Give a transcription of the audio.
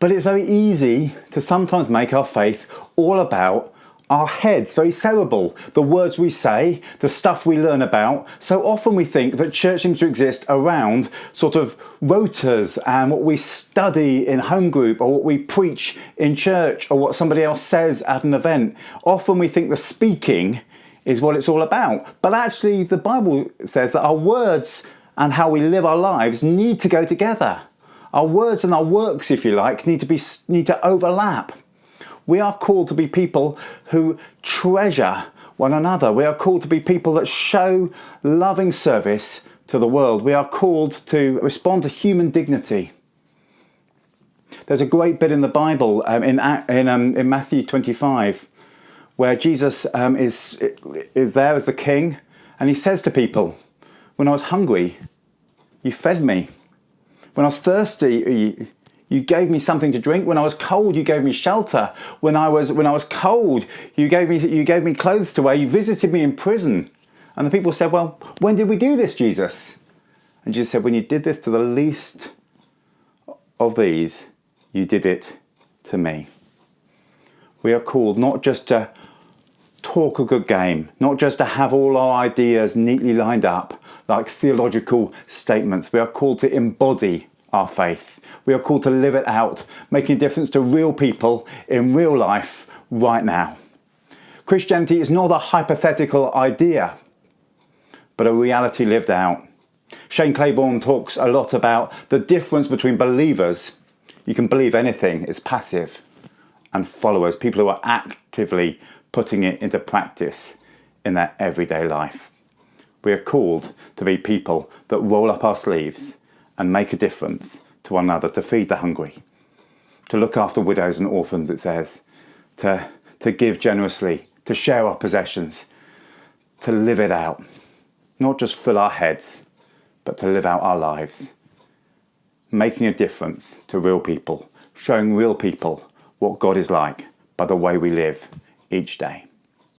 But it's very easy to sometimes make our faith all about our heads, very cerebral, the words we say, the stuff we learn about. So often we think that church seems to exist around sort of rotas and what we study in home group or what we preach in church or what somebody else says at an event. Often we think the speaking is what it's all about. But actually the Bible says that our words and how we live our lives need to go together. Our words and our works, if you like, need to overlap. We are called to be people who treasure one another. We are called to be people that show loving service to the world. We are called to respond to human dignity. There's a great bit in the Bible, in Matthew 25, where Jesus is there as the king, and he says to people, when I was hungry, you fed me. When I was thirsty, you gave me something to drink. When I was cold, you gave me shelter. When I was cold, you gave me clothes to wear. You visited me in prison. And the people said, well, when did we do this, Jesus? And Jesus said, when you did this to the least of these, you did it to me. We are called not just to talk a good game, not just to have all our ideas neatly lined up like theological statements. We are called to embody our faith. We are called to live it out, making a difference to real people in real life right now. Christianity is not a hypothetical idea, but a reality lived out. Shane Claiborne talks a lot about the difference between believers, you can believe anything, it's passive, and followers, people who are actively putting it into practice in their everyday life. We are called to be people that roll up our sleeves and make a difference to one another, to feed the hungry, to look after widows and orphans, it says, to give generously, to share our possessions, to live it out, not just fill our heads, but to live out our lives, making a difference to real people, showing real people what God is like by the way we live each day.